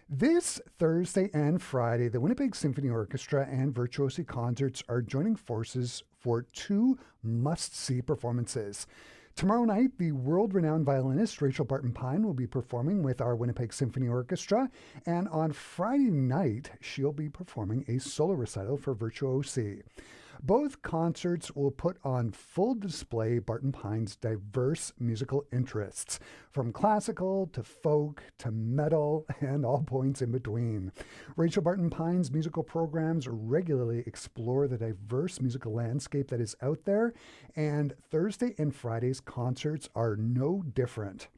This Thursday and Friday, the Winnipeg Symphony Orchestra and Virtuosi Concerts are joining forces for two must-see performances. Tomorrow night, the world-renowned violinist Rachel Barton Pine will be performing with our Winnipeg Symphony Orchestra, and on Friday night, she'll be performing a solo recital for Virtuosi. Both concerts will put on full display Barton Pine's diverse musical interests, from classical to folk to metal and all points in between. Rachel Barton Pine's musical programs regularly explore the diverse musical landscape that is out there, and Thursday and Friday's concerts are no different.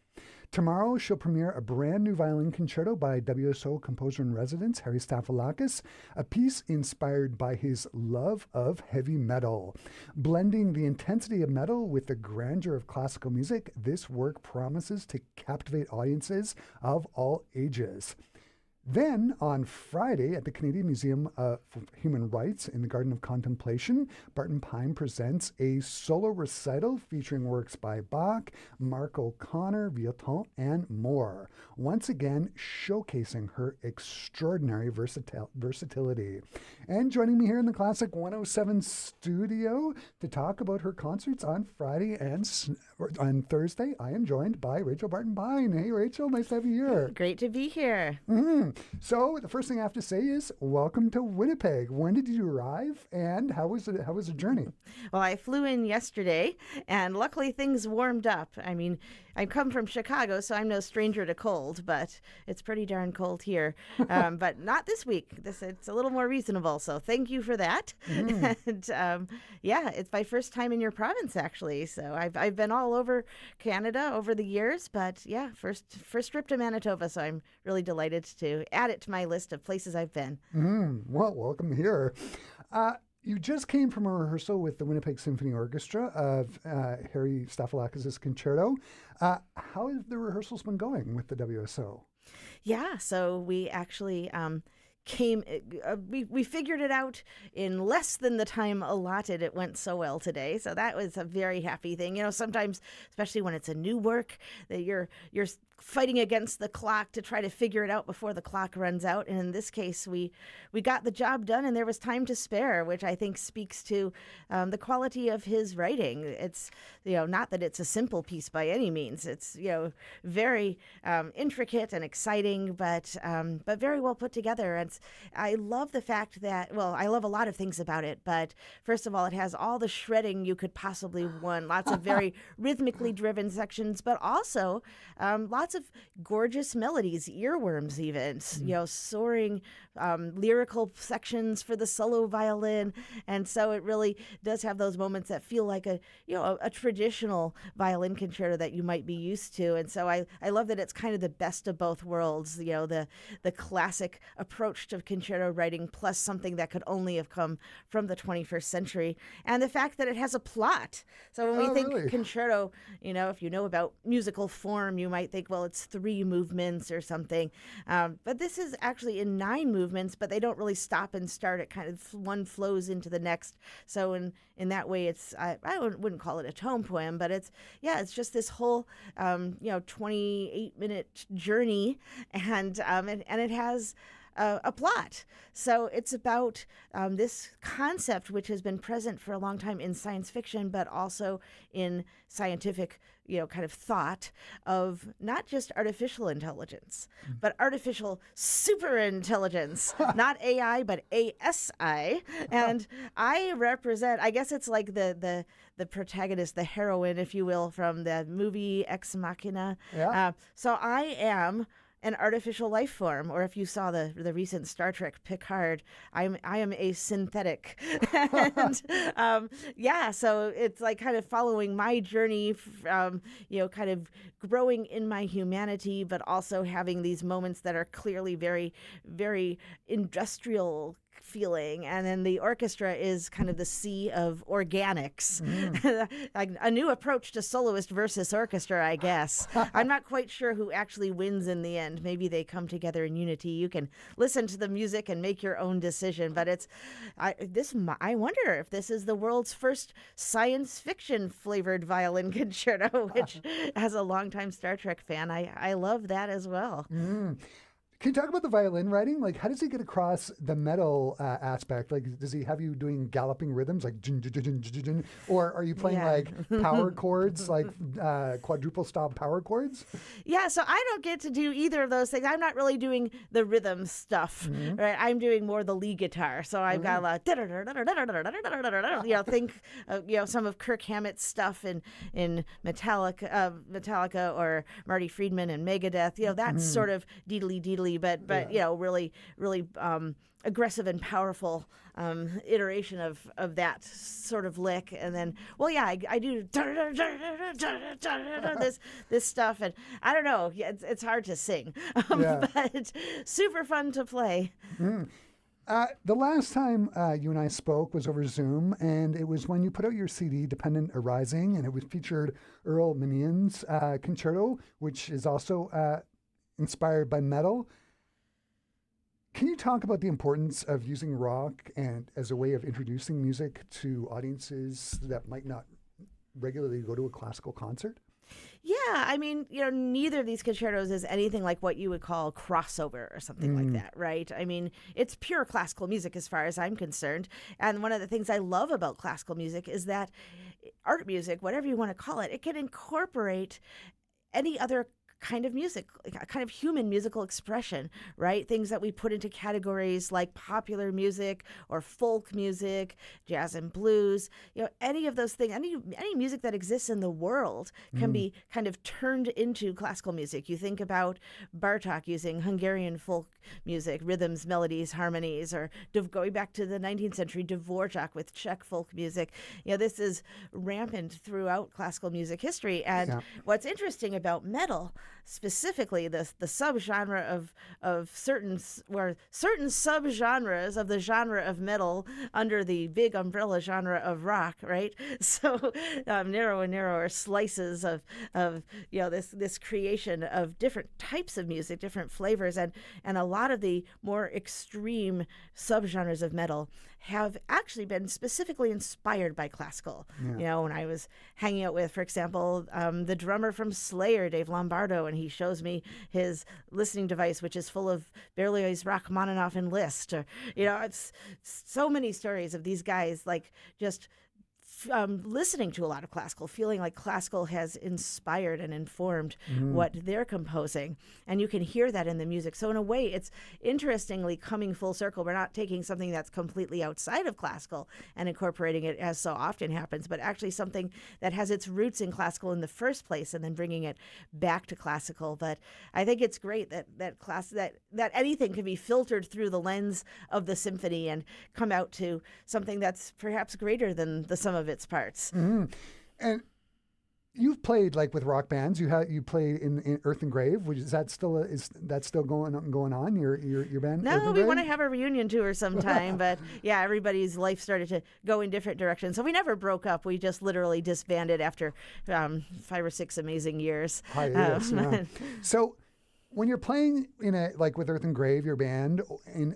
Tomorrow, she'll premiere a brand new violin concerto by WSO composer-in-residence Harry Stafylakis, a piece inspired by his love of heavy metal. Blending the intensity of metal with the grandeur of classical music, this work promises to captivate audiences of all ages. Then, on Friday, at the Canadian Museum for Human Rights in the Garden of Contemplation, Barton Pine presents a solo recital featuring works by Bach, Mark O'Connor, Vieuxtemps, and more, once again showcasing her extraordinary versatility. And joining me here in the Classic 107 studio to talk about her concerts on Friday and on Thursday, I am joined by Rachel Barton Pine. Hey, Rachel, nice to have you here. Great to be here. Mm-hmm. So the first thing I have to say is welcome to Winnipeg. When did you arrive, and how was it? How was the journey? Well, I flew in yesterday, and luckily things warmed up. I mean, I come from Chicago, so I'm no stranger to cold, but it's pretty darn cold here. But not this week. It's a little more reasonable, so thank you for that. And yeah, it's my first time in your province, actually. So I've been all over Canada over the years, but yeah, first trip to Manitoba, so I'm really delighted to add it to my list of places I've been. Well, welcome here. You just came from a rehearsal with the Winnipeg Symphony Orchestra of Harry Stafylakis' concerto. How have the rehearsals been going with the WSO? Yeah, so we actually we figured it out in less than the time allotted. It went so well today, so that was a very happy thing. You know, sometimes, especially when it's a new work, that you're fighting against the clock to try to figure it out before the clock runs out. And in this case, we got the job done, and there was time to spare, which I think speaks to the quality of his writing. It's, not that it's a simple piece by any means. It's, very intricate and exciting, but very well put together. And I love the fact that, I love a lot of things about it, but first of all, it has all the shredding you could possibly want, lots of very rhythmically driven sections, but also lots of gorgeous melodies, earworms even, soaring lyrical sections for the solo violin. And so it really does have those moments that feel like a traditional violin concerto that you might be used to. And so I love that it's kind of the best of both worlds, the classic approach to concerto writing plus something that could only have come from the 21st century. And the fact that it has a plot. So when we think really? Concerto, if you know about musical form, you might think, well, it's 3 movements or something. But this is actually in 9 movements, but they don't really stop and start. It kind of one flows into the next. So in that way, it's I wouldn't call it a tone poem, but it's just this whole 28-minute journey, and it has a plot. So it's about this concept which has been present for a long time in science fiction, but also in scientific, kind of thought of not just artificial intelligence, but artificial super intelligence, not AI, but ASI. And I represent, I guess it's like the protagonist, the heroine, if you will, from the movie Ex Machina. Yeah. So I am an artificial life form, or if you saw the recent Star Trek Picard, I am a synthetic. And so it's like kind of following my journey, kind of growing in my humanity, but also having these moments that are clearly very, very industrial feeling. And then the orchestra is kind of the sea of organics. Like a new approach to soloist versus orchestra, I guess. I'm not quite sure who actually wins in the end. Maybe they come together in unity. You can listen to the music and make your own decision. But I wonder if this is the world's first science fiction flavored violin concerto, which as a longtime Star Trek fan, I love that as well. Can you talk about the violin writing? Like, how does he get across the metal aspect? Like, does he have you doing galloping rhythms, like, jun, jun, jun, jun, jun, jun, or are you playing Yeah. like power chords, like quadruple stop power chords? Yeah, so I don't get to do either of those things. I'm not really doing the rhythm stuff, right? I'm doing more the lead guitar. So I've got a lot, think, some of Kirk Hammett's stuff in Metallica or Marty Friedman and Megadeth. That's sort of deedly deedly, but really aggressive and powerful iteration of that sort of lick. And then, I do this stuff, and I don't know, it's hard to sing, but super fun to play. The last time you and I spoke was over Zoom, and it was when you put out your CD, Dependent Arising, and it was featured Earl Minian's concerto, which is also inspired by metal. Can you talk about the importance of using rock and as a way of introducing music to audiences that might not regularly go to a classical concert? Yeah, I mean, neither of these concertos is anything like what you would call crossover or something like that, right? I mean, it's pure classical music as far as I'm concerned. And one of the things I love about classical music is that art music, whatever you want to call it, it can incorporate any other kind of music, kind of human musical expression, right? Things that we put into categories like popular music or folk music, jazz and blues, any of those things, any music that exists in the world can be kind of turned into classical music. You think about Bartok using Hungarian folk music, rhythms, melodies, harmonies, or going back to the 19th century, Dvorak with Czech folk music. This is rampant throughout classical music history. And what's interesting about metal, specifically the subgenre of certain subgenres of the genre of metal under the big umbrella genre of rock, right? So narrow and narrower slices of this creation of different types of music, different flavors, and a lot of the more extreme subgenres of metal have actually been specifically inspired by classical. When I was hanging out with, for example, the drummer from Slayer, Dave Lombardo, and he shows me his listening device, which is full of Berlioz, Rachmaninoff, and Liszt. It's so many stories of these guys like just listening to a lot of classical, feeling like classical has inspired and informed what they're composing. And you can hear that in the music. So in a way, it's interestingly coming full circle. We're not taking something that's completely outside of classical and incorporating it, as so often happens, but actually something that has its roots in classical in the first place and then bringing it back to classical. But I think it's great that anything can be filtered through the lens of the symphony and come out to something that's perhaps greater than the sum of its parts. And you've played like with rock bands. You played in Earth and Grave. Is that still going on? Your band? No, we want to have a reunion tour sometime. But everybody's life started to go in different directions. So we never broke up. We just literally disbanded after 5 or 6 amazing years. So when you're playing with Earth and Grave, your band,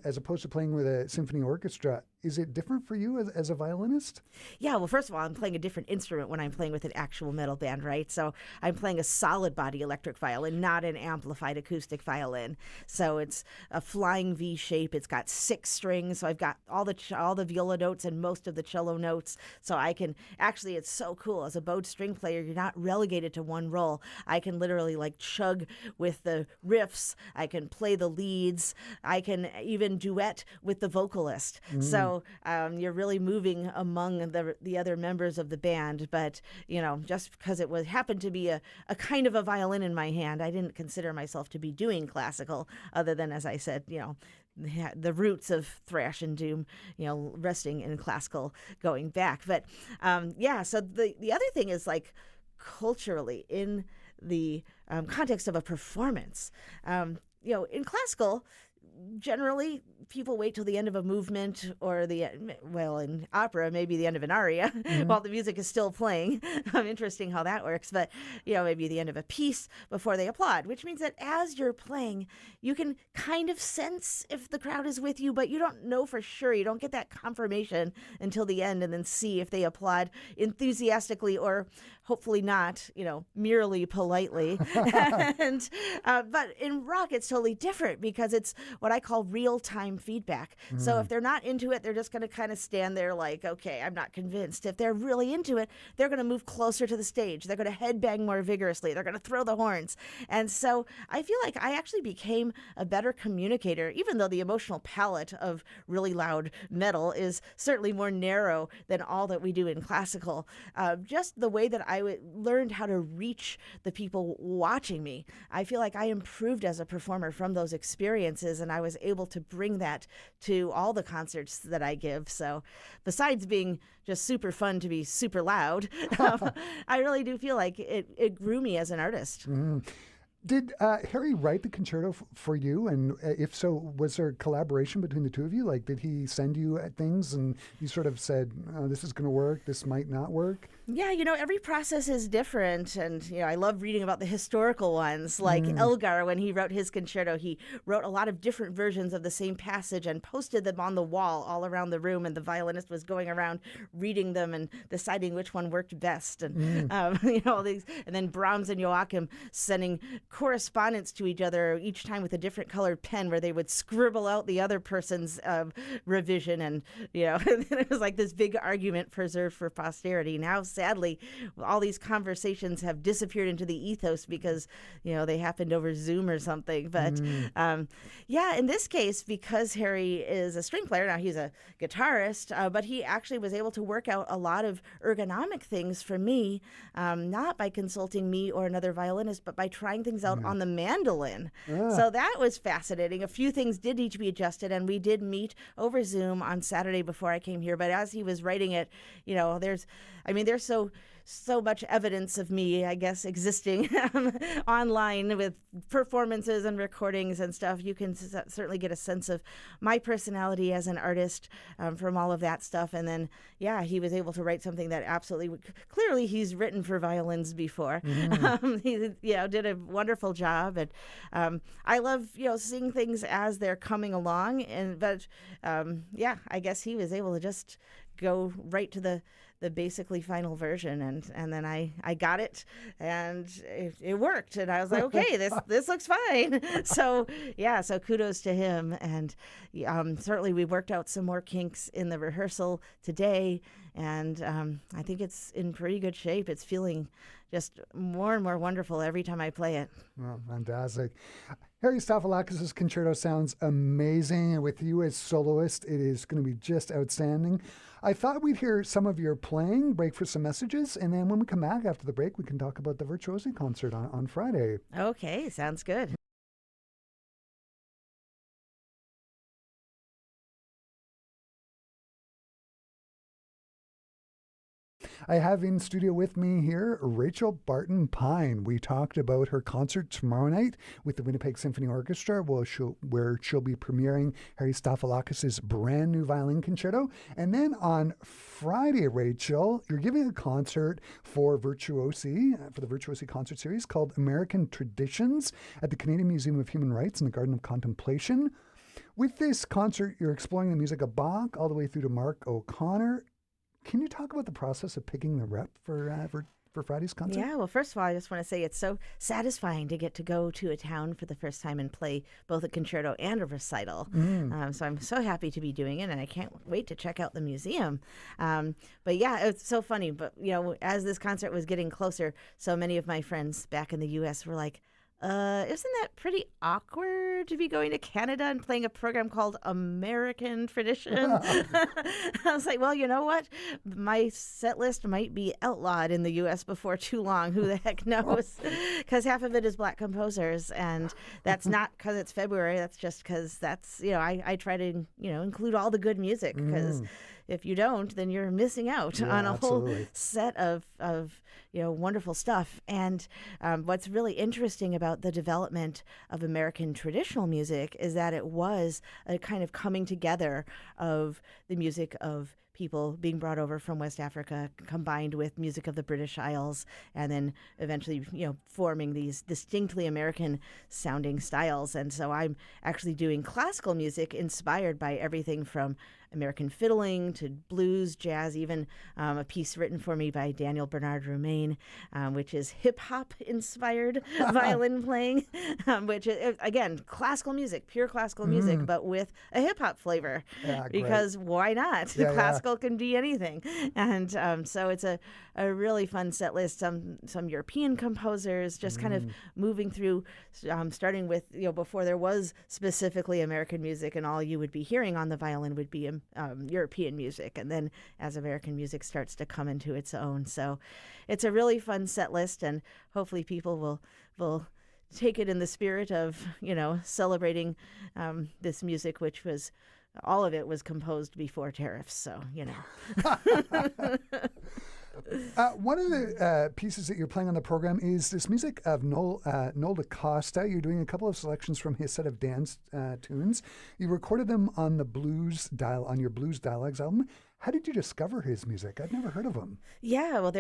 as opposed to playing with a symphony orchestra, is it different for you as a violinist? Yeah, well, first of all, I'm playing a different instrument when I'm playing with an actual metal band, right? So I'm playing a solid body electric violin, not an amplified acoustic violin. So it's a flying V shape. It's got 6 strings. So I've got all the viola notes and most of the cello notes. So I can actually, it's so cool. As a bowed string player, you're not relegated to one role. I can literally chug with the riffs. I can play the leads. I can even duet with the vocalist. So you're really moving among the other members of the band. But, just because it happened to be a kind of a violin in my hand, I didn't consider myself to be doing classical other than, as I said, the roots of thrash and doom, resting in classical going back. But, so the other thing is culturally in the context of a performance, in classical, generally people wait till the end of a movement or in opera, maybe the end of an aria while the music is still playing. Interesting how that works. But, maybe the end of a piece before they applaud, which means that as you're playing, you can kind of sense if the crowd is with you, but you don't know for sure. You don't get that confirmation until the end and then see if they applaud enthusiastically or hopefully not, merely politely. But in rock, it's totally different because it's what I call real-time feedback. So if they're not into it, they're just going to kind of stand there like, okay, I'm not convinced. If they're really into it, they're going to move closer to the stage. They're going to headbang more vigorously. They're going to throw the horns. And so I feel like I actually became a better communicator, even though the emotional palette of really loud metal is certainly more narrow than all that we do in classical. Just the way that I learned how to reach the people watching me. I feel like I improved as a performer from those experiences, and I was able to bring that to all the concerts that I give. So besides being just super fun to be super loud, I really do feel like it grew me as an artist. Did Harry write the concerto for you? And if so, was there collaboration between the two of you? Like, did he send you things and you sort of said, oh, this is going to work, this might not work? Yeah, every process is different. And, I love reading about the historical ones. Like Elgar, when he wrote his concerto, he wrote a lot of different versions of the same passage and posted them on the wall all around the room. And the violinist was going around reading them and deciding which one worked best. And, all these. And then Brahms and Joachim sending correspondence to each other each time with a different colored pen where they would scribble out the other person's revision. And, and it was like this big argument preserved for posterity. Now, sadly, all these conversations have disappeared into the ethos because, they happened over Zoom or something. But in this case, because Harry is a string player, now he's a guitarist, but he actually was able to work out a lot of ergonomic things for me, not by consulting me or another violinist, but by trying things out on the mandolin. So that was fascinating. A few things did need to be adjusted, and we did meet over Zoom on Saturday before I came here. But as he was writing it, there's so much evidence of me, I guess, existing online with performances and recordings and stuff. You can certainly get a sense of my personality as an artist from all of that stuff. And then, he was able to write something that absolutely, clearly he's written for violins before. He did a wonderful job. And I love, seeing things as they're coming along. But I guess he was able to just go right to the basically final version, and then I got it, and it worked, and I was like, okay, this looks fine. So kudos to him, and certainly we worked out some more kinks in the rehearsal today, and I think it's in pretty good shape. It's feeling just more and more wonderful every time I play it. Oh, fantastic. Harry Stafylakis' concerto sounds amazing, and with you as soloist, it is going to be just outstanding. I thought we'd hear some of your playing, break for some messages, and then when we come back after the break, we can talk about the Virtuosi concert on Friday. Okay, sounds good. I have in studio with me here Rachel Barton Pine. We talked about her concert tomorrow night with the Winnipeg Symphony Orchestra, where she'll be premiering Harry Stafylakis' brand new violin concerto. And then on Friday, Rachel, you're giving a concert for the Virtuosi Concert Series called American Traditions at the Canadian Museum of Human Rights in the Garden of Contemplation. With this concert, you're exploring the music of Bach all the way through to Mark O'Connor. Can you talk about the process of picking the rep for Friday's concert? Yeah, well, first of all, I just want to say it's so satisfying to get to go to a town for the first time and play both a concerto and a recital. So I'm so happy to be doing it, and I can't wait to check out the museum. But it's so funny. But, as this concert was getting closer, so many of my friends back in the U.S. were like, isn't that pretty awkward to be going to Canada and playing a program called American Tradition? I was like, well, you know what? My set list might be outlawed in the U.S. before too long. Who the heck knows? Because half of it is Black composers, and that's not because it's February. That's just because that's, I try to, include all the good music, because if you don't, then you're missing out on a whole set of wonderful stuff. And what's really interesting about about the development of American traditional music is that it was a kind of coming together of the music of people being brought over from West Africa, combined with music of the British Isles, and then eventually, forming these distinctly American sounding styles. And so I'm actually doing classical music inspired by everything from American fiddling to blues, jazz, even a piece written for me by Daniel Bernard Roumain, which is hip-hop inspired violin playing, which is, again, classical music, pure classical music, but with a hip-hop flavor. Yeah, because why not? Yeah, Classical can be anything. And so it's a really fun set list. Some European composers, just kind of moving through, starting with, before there was specifically American music, and all you would be hearing on the violin would be European music, and then as American music starts to come into its own. So it's a really fun set list, and hopefully people will take it in the spirit of celebrating this music, which was, all of it was composed before tariffs. So one of the pieces that you're playing on the program is this music of Noel DaCosta. You're doing a couple of selections from his set of dance tunes. You recorded them on on your Blues Dialogues album. How did you discover his music? I'd never heard of him. Yeah, well,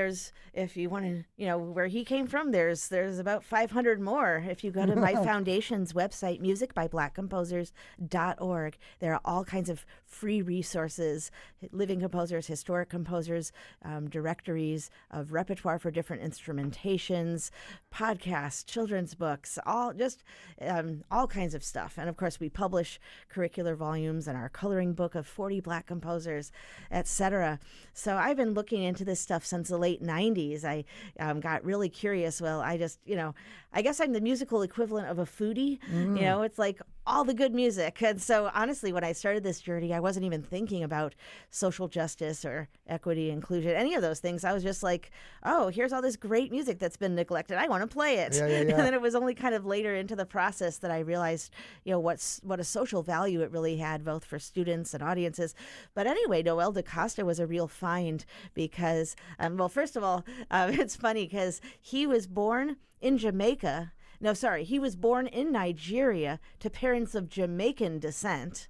if you want to, where he came from, there's about 500 more. If you go to my foundation's website, musicbyblackcomposers.org, there are all kinds of free resources, living composers, historic composers, directories of repertoire for different instrumentations, podcasts, children's books, all kinds of stuff. And of course, we publish curricular volumes and our coloring book of 40 Black composers, etc. So I've been looking into this stuff since the late 90s. I got really curious. Well, I guess I'm the musical equivalent of a foodie. It's like all the good music. And so honestly, when I started this journey, I wasn't even thinking about social justice or equity, inclusion, any of those things. I was just like, oh, here's all this great music that's been neglected. I want to play it. Yeah. And then it was only kind of later into the process that I realized, what a social value it really had, both for students and audiences. But anyway, Noel DaCosta was a real find because, first of all, it's funny because he was born in Jamaica. No, sorry, he was born in Nigeria to parents of Jamaican descent.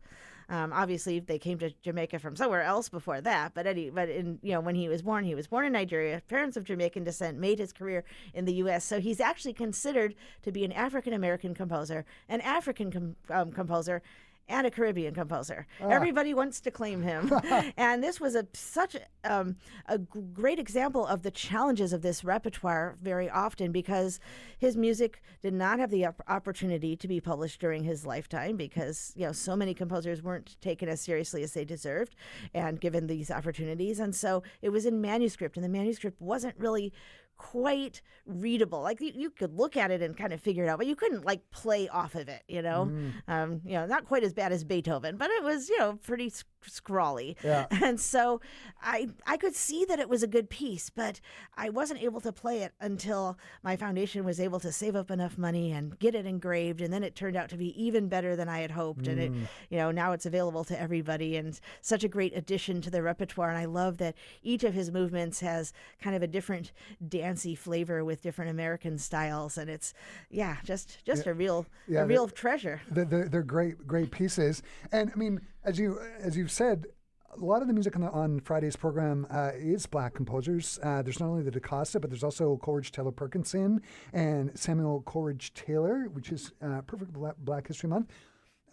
Obviously, they came to Jamaica from somewhere else before that. But when he was born in Nigeria. Parents of Jamaican descent, made his career in the U.S. So he's actually considered to be an African American composer, an African composer, and a Caribbean composer. Everybody wants to claim him. And this was such a great example of the challenges of this repertoire very often, because his music did not have the opportunity to be published during his lifetime, because so many composers weren't taken as seriously as they deserved and given these opportunities. And so it was in manuscript, and the manuscript wasn't really quite readable. Like you could look at it and kind of figure it out, but you couldn't play off of it, not quite as bad as Beethoven, but it was, pretty scrawly. Yeah. And so I could see that it was a good piece, but I wasn't able to play it until my foundation was able to save up enough money and get it engraved. And then it turned out to be even better than I had hoped. And it, now it's available to everybody, and such a great addition to the repertoire. And I love that each of his movements has kind of a different dancey flavor with different American styles. And it's, just a real treasure. They're great pieces. And I mean, as you've said, a lot of the music on Friday's program is Black composers. There's not only the DaCosta, but there's also Coleridge Taylor Perkinson and Samuel Coleridge Taylor, which is Perfect Black History Month.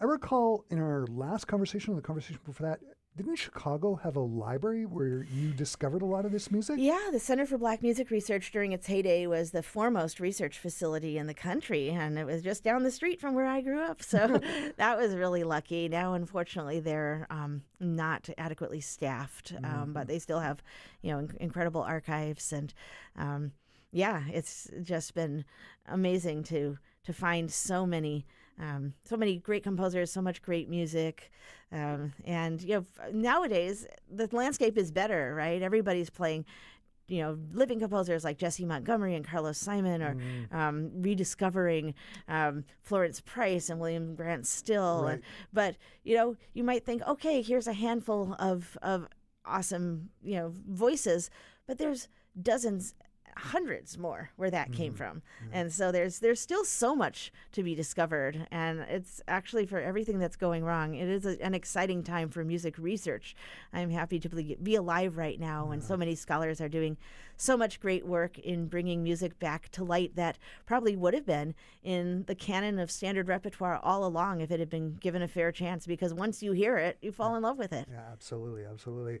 I recall in our last conversation, or the conversation before that, didn't Chicago have a library where you discovered a lot of this music? Yeah, the Center for Black Music Research during its heyday was the foremost research facility in the country, and it was just down the street from where I grew up. So that was really lucky. Now, unfortunately, they're not adequately staffed, but they still have, incredible archives. And it's just been amazing to find so many great composers, so much great music. And nowadays the landscape is better, right? Everybody's playing, living composers like Jesse Montgomery and Carlos Simon, or rediscovering Florence Price and William Grant Still. Right. But you might think, okay, here's a handful of awesome voices, but there's dozens, hundreds more where that came from. And so there's still so much to be discovered. And it's actually, for everything that's going wrong, it is an exciting time for music research. I'm happy to be alive right now when so many scholars are doing so much great work in bringing music back to light that probably would have been in the canon of standard repertoire all along if it had been given a fair chance, because once you hear it, you fall in love with it. Yeah, absolutely, absolutely.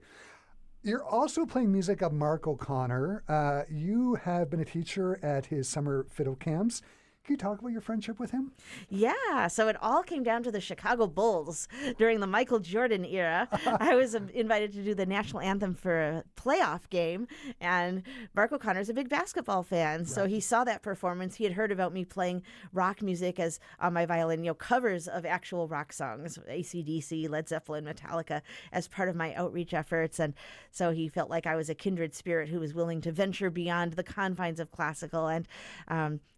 You're also playing music of Mark O'Connor. You have been a teacher at his summer fiddle camps. Can you talk about your friendship with him? Yeah, so it all came down to the Chicago Bulls during the Michael Jordan era. I was invited to do the national anthem for a playoff game, and Mark O'Connor's a big basketball fan, so he saw that performance. He had heard about me playing rock music as on my violin, covers of actual rock songs, AC/DC, Led Zeppelin, Metallica, as part of my outreach efforts, and so he felt like I was a kindred spirit who was willing to venture beyond the confines of classical, and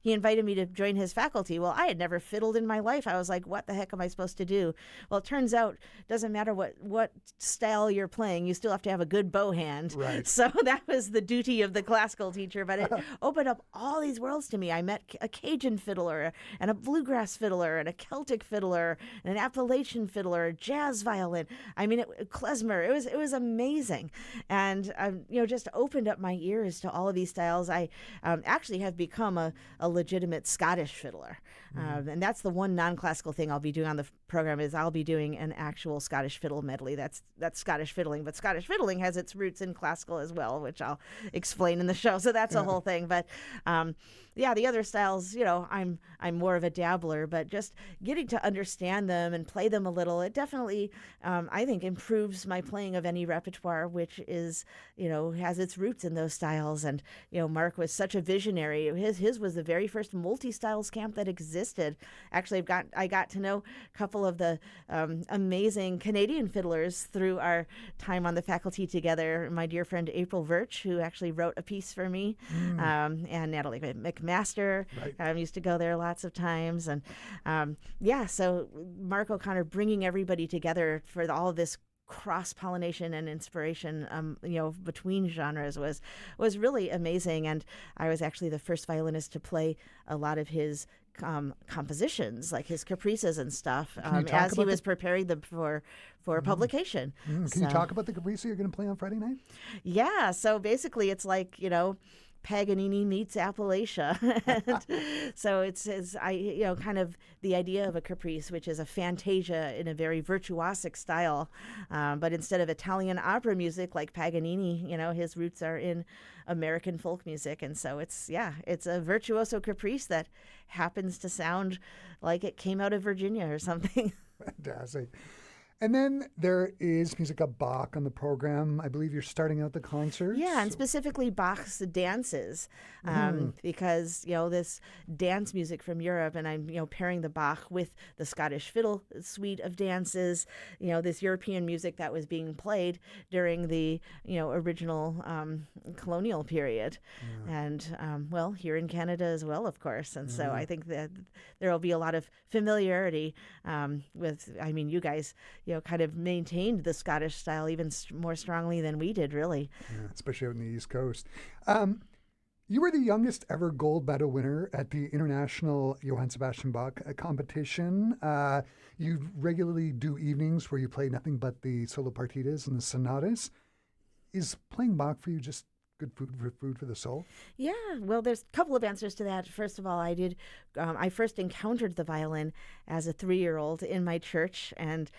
he invited me to join his faculty. Well, I had never fiddled in my life. I was like, what the heck am I supposed to do? Well, it turns out it doesn't matter what style you're playing, you still have to have a good bow hand. Right. So that was the duty of the classical teacher, but it opened up all these worlds to me. I met a Cajun fiddler and a bluegrass fiddler and a Celtic fiddler and an Appalachian fiddler, a jazz violin. I mean, klezmer. It was amazing. And, just opened up my ears to all of these styles. I actually have become a legitimate Scottish fiddler. And that's the one non-classical thing I'll be doing on the program is I'll be doing an actual Scottish fiddle medley. That's Scottish fiddling, but Scottish fiddling has its roots in classical as well, which I'll explain in the show. So that's a whole thing. But the other styles, I'm more of a dabbler, but just getting to understand them and play them a little, it definitely, I think, improves my playing of any repertoire, which is, has its roots in those styles. And, Mark was such a visionary. His was the very first multi-styles camp that existed. Actually, I got to know a couple of the amazing Canadian fiddlers through our time on the faculty together. My dear friend April Virch, who actually wrote a piece for me, and Natalie McMaster used to go there lots of times. And so Mark O'Connor bringing everybody together for all of this cross-pollination and inspiration, between genres was really amazing. And I was actually the first violinist to play a lot of his compositions, like his caprices and stuff, as he was preparing them for publication. Can you talk about the caprice you're going to play on Friday night? Yeah, so basically it's like, Paganini meets Appalachia. And so it's kind of the idea of a caprice, which is a fantasia in a very virtuosic style. But instead of Italian opera music like Paganini, his roots are in American folk music. And so it's a virtuoso caprice that happens to sound like it came out of Virginia or something. Fantastic. And then there is music of Bach on the program. I believe you're starting out the concert. Yeah, and specifically Bach's dances, because, this dance music from Europe, and I'm, pairing the Bach with the Scottish fiddle suite of dances, this European music that was being played during the, original colonial period. And, here in Canada as well, of course. And so I think that there will be a lot of familiarity with, you guys, kind of maintained the Scottish style even more strongly than we did, really. Yeah, especially out in the East Coast. You were the youngest ever gold medal winner at the International Johann Sebastian Bach competition. You regularly do evenings where you play nothing but the solo partitas and the sonatas. Is playing Bach for you just good food for the soul? Yeah, well, there's a couple of answers to that. First of all, I first encountered the violin as a 3-year-old in my church, and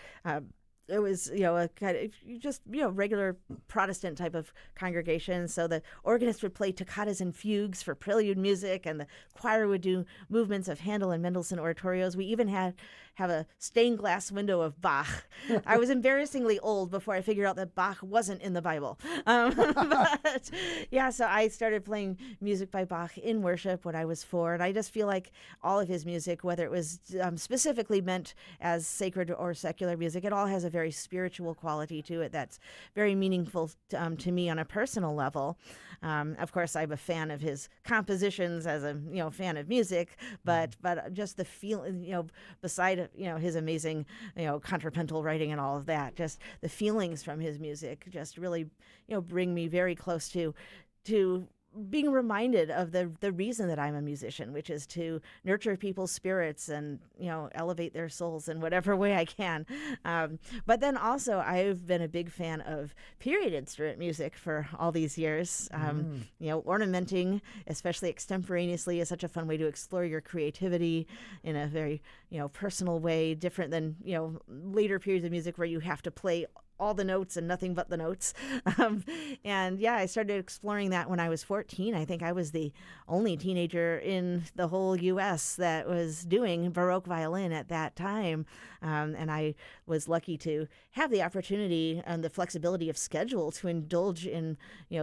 it was, a kind of just, regular Protestant type of congregation. So the organist would play toccatas and fugues for prelude music, and the choir would do movements of Handel and Mendelssohn oratorios. We even have a stained glass window of Bach. I was embarrassingly old before I figured out that Bach wasn't in the Bible. But yeah, so I started playing music by Bach in worship when I was 4, and I just feel like all of his music, whether it was specifically meant as sacred or secular music, it all has a very spiritual quality to it that's very meaningful to me on a personal level. Of course, I'm a fan of his compositions as a fan of music, but just the feeling, beside his amazing contrapuntal writing and all of that, just the feelings from his music just really bring me very close to being reminded of the reason that I'm a musician, which is to nurture people's spirits and, elevate their souls in whatever way I can. But then also, I've been a big fan of period instrument music for all these years. Ornamenting, especially extemporaneously, is such a fun way to explore your creativity in a very, personal way, different than, later periods of music where you have to play all the notes and nothing but the notes. I started exploring that when I was 14. I think I was the only teenager in the whole U.S. that was doing Baroque violin at that time. And I was lucky to have the opportunity and the flexibility of schedule to indulge in,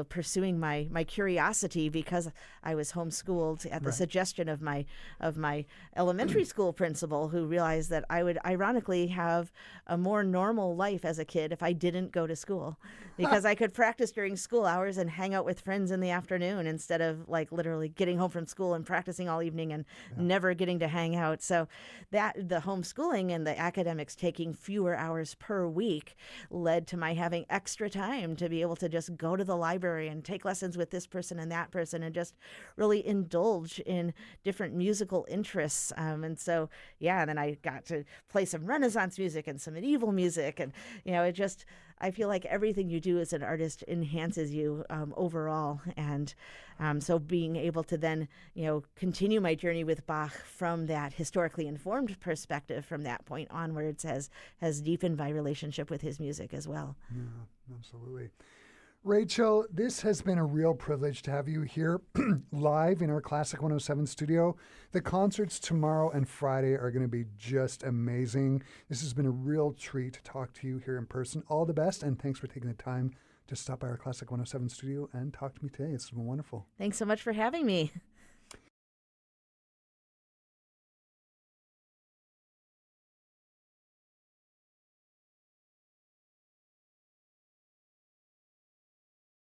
pursuing my curiosity, because I was homeschooled at the suggestion of my elementary school principal, who realized that I would ironically have a more normal life as a kid if I didn't go to school, because I could practice during school hours and hang out with friends in the afternoon instead of literally getting home from school and practicing all evening and never getting to hang out. So that the homeschooling and the academics taking fewer hours per week led to my having extra time to be able to just go to the library and take lessons with this person and that person and just really indulge in different musical interests. And then I got to play some Renaissance music and some medieval music. And, I feel like everything you do as an artist enhances you overall. And so being able to then, continue my journey with Bach from that historically informed perspective from that point onwards has deepened my relationship with his music as well. Yeah, absolutely. Rachel, this has been a real privilege to have you here live in our Classic 107 studio. The concerts tomorrow and Friday are going to be just amazing. This has been a real treat to talk to you here in person. All the best, and thanks for taking the time to stop by our Classic 107 studio and talk to me today. It's been wonderful. Thanks so much for having me.